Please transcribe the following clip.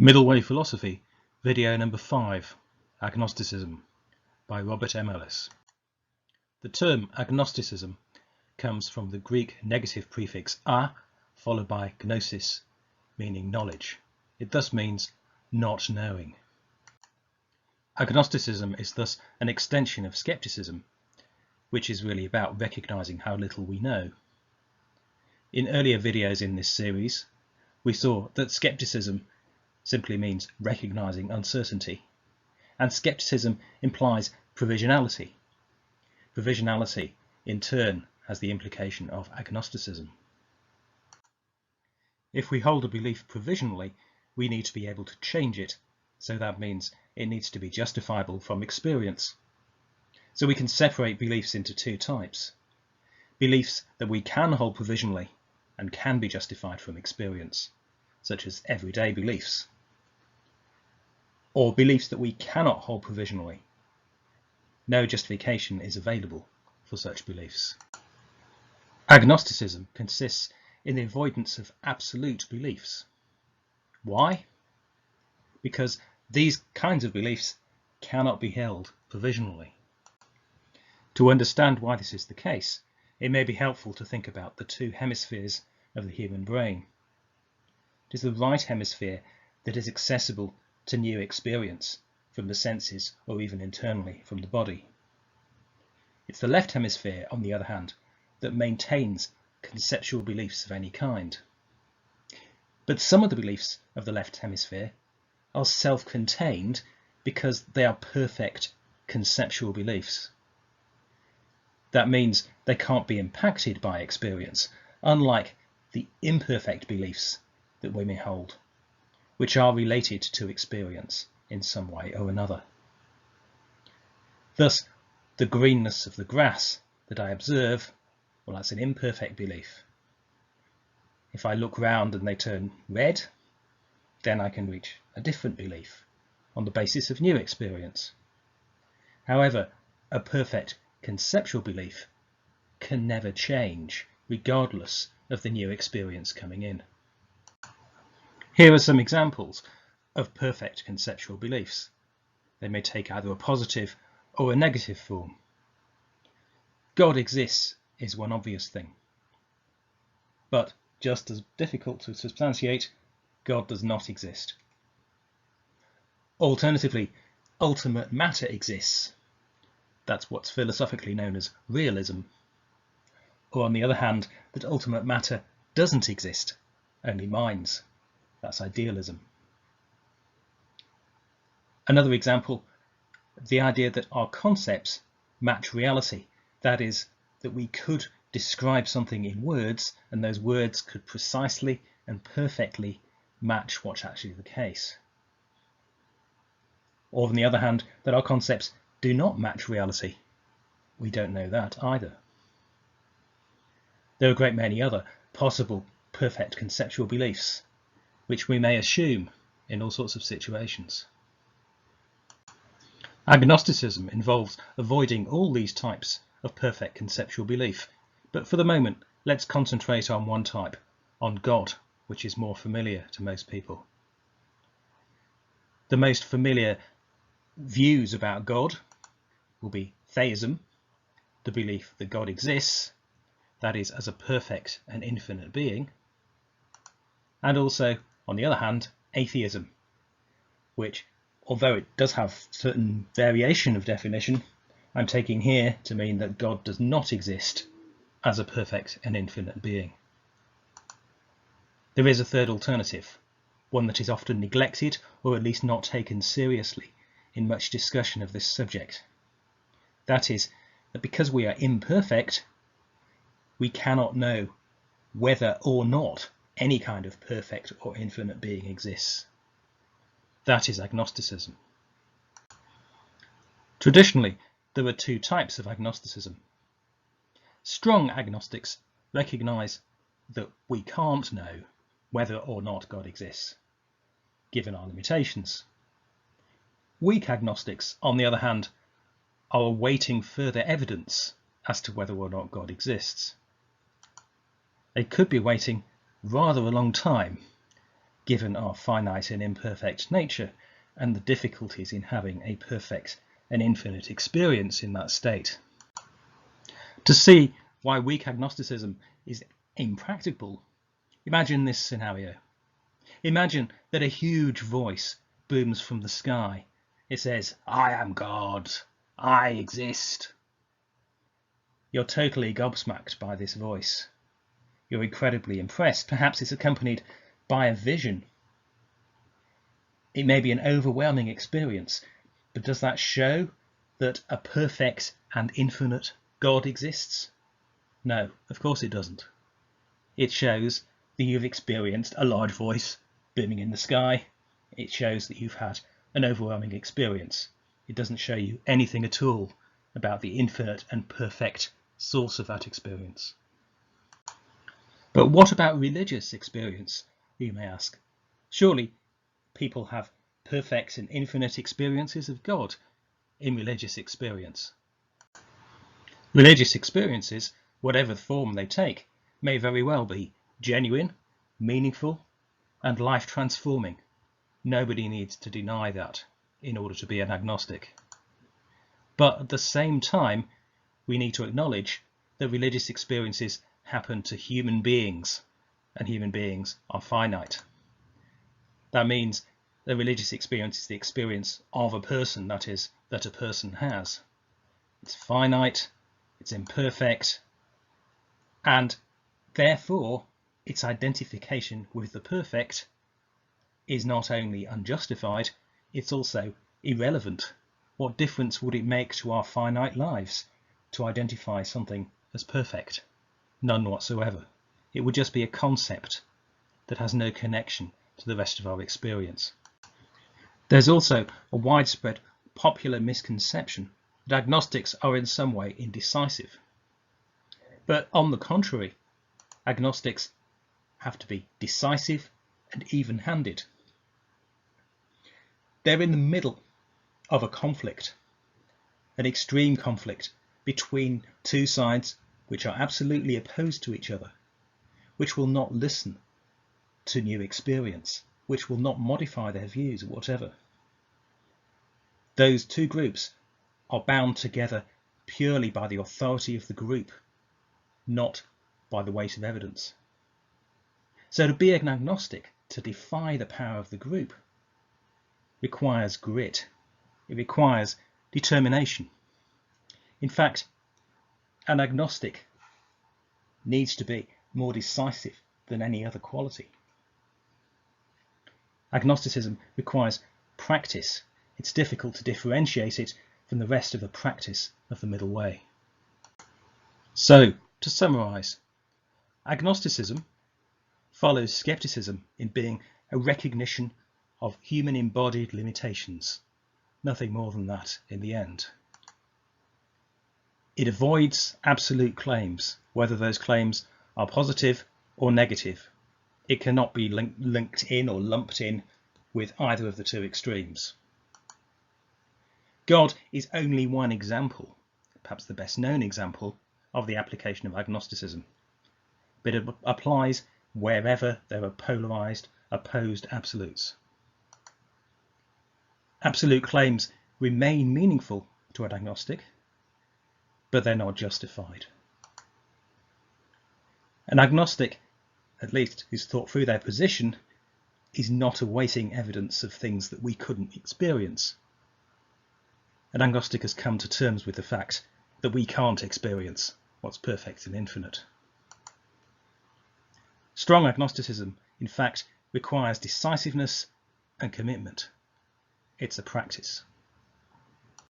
Middle Way Philosophy, video number 5, Agnosticism, by Robert M. Ellis. The term agnosticism comes from the Greek negative prefix a, followed by gnosis, meaning knowledge. It thus means not knowing. Agnosticism is thus an extension of scepticism, which is really about recognizing how little we know. In earlier videos in this series, we saw that scepticism simply means recognizing uncertainty, and scepticism implies provisionality. Provisionality, in turn, has the implication of agnosticism. If we hold a belief provisionally, we need to be able to change it, so that means it needs to be justifiable from experience. So we can separate beliefs into two types: beliefs that we can hold provisionally and can be justified from experience, such as everyday beliefs, or beliefs that we cannot hold provisionally. No justification is available for such beliefs. Agnosticism consists in the avoidance of absolute beliefs. Why? Because these kinds of beliefs cannot be held provisionally. To understand why this is the case, it may be helpful to think about the two hemispheres of the human brain. It is the right hemisphere that is accessible to new experience from the senses or even internally from the body. It's the left hemisphere, on the other hand, that maintains conceptual beliefs of any kind. But some of the beliefs of the left hemisphere are self-contained because they are perfect conceptual beliefs. That means they can't be impacted by experience, unlike the imperfect beliefs that we may hold, which are related to experience in some way or another. Thus, the greenness of the grass that I observe, well, that's an imperfect belief. If I look round and they turn red, then I can reach a different belief on the basis of new experience. However, a perfect conceptual belief can never change, regardless of the new experience coming in. Here are some examples of perfect conceptual beliefs. They may take either a positive or a negative form. God exists is one obvious thing, but just as difficult to substantiate, God does not exist. Alternatively, ultimate matter exists. That's what's philosophically known as realism. Or on the other hand, that ultimate matter doesn't exist, only minds. That's idealism. Another example, the idea that our concepts match reality. That is, that we could describe something in words and those words could precisely and perfectly match what's actually the case. Or on the other hand, that our concepts do not match reality. We don't know that either. There are a great many other possible perfect conceptual beliefs, which we may assume in all sorts of situations. Agnosticism involves avoiding all these types of perfect conceptual belief, but for the moment let's concentrate on one type, on God, which is more familiar to most people. The most familiar views about God will be theism, the belief that God exists, that is, as a perfect and infinite being, and also, on the other hand, atheism, which, although it does have certain variation of definition, I'm taking here to mean that God does not exist as a perfect and infinite being. There is a third alternative, one that is often neglected or at least not taken seriously in much discussion of this subject. That is, that because we are imperfect, we cannot know whether or not any kind of perfect or infinite being exists. That is agnosticism. Traditionally, there are two types of agnosticism. Strong agnostics recognize that we can't know whether or not God exists, given our limitations. Weak agnostics, on the other hand, are awaiting further evidence as to whether or not God exists. They could be waiting rather a long time, given our finite and imperfect nature and the difficulties in having a perfect and infinite experience in that state. To see why weak agnosticism is impracticable, imagine this scenario. Imagine that a huge voice booms from the sky. It says, "I am God. I exist." You're totally gobsmacked by this voice. You're incredibly impressed. Perhaps it's accompanied by a vision. It may be an overwhelming experience, but does that show that a perfect and infinite God exists? No, of course it doesn't. It shows that you've experienced a large voice booming in the sky. It shows that you've had an overwhelming experience. It doesn't show you anything at all about the infinite and perfect source of that experience. But what about religious experience, you may ask? Surely people have perfect and infinite experiences of God in religious experience. Religious experiences, whatever form they take, may very well be genuine, meaningful, and life-transforming. Nobody needs to deny that in order to be an agnostic. But at the same time, we need to acknowledge that religious experiences happen to human beings, and human beings are finite. That means that religious experience is the experience of a person, that is, that a person has. It's finite, it's imperfect, and therefore its identification with the perfect is not only unjustified, it's also irrelevant. What difference would it make to our finite lives to identify something as perfect? None whatsoever. It would just be a concept that has no connection to the rest of our experience. There's also a widespread popular misconception that agnostics are in some way indecisive. But on the contrary, agnostics have to be decisive and even-handed. They're in the middle of a conflict, an extreme conflict between two sides which are absolutely opposed to each other, which will not listen to new experience, which will not modify their views or whatever. Those two groups are bound together purely by the authority of the group, not by the weight of evidence. So to be an agnostic, to defy the power of the group, requires grit. It requires determination. In fact, an agnostic needs to be more decisive than any other quality. Agnosticism requires practice. It's difficult to differentiate it from the rest of the practice of the middle way. So, to summarise, agnosticism follows scepticism in being a recognition of human embodied limitations. Nothing more than that in the end. It avoids absolute claims, whether those claims are positive or negative. It cannot be linked in or lumped in with either of the two extremes. God is only one example, perhaps the best known example, of the application of agnosticism. But it applies wherever there are polarized, opposed absolutes. Absolute claims remain meaningful to an agnostic, but they're not justified. An agnostic, at least who's thought through their position, is not awaiting evidence of things that we couldn't experience. An agnostic has come to terms with the fact that we can't experience what's perfect and infinite. Strong agnosticism, in fact, requires decisiveness and commitment. It's a practice.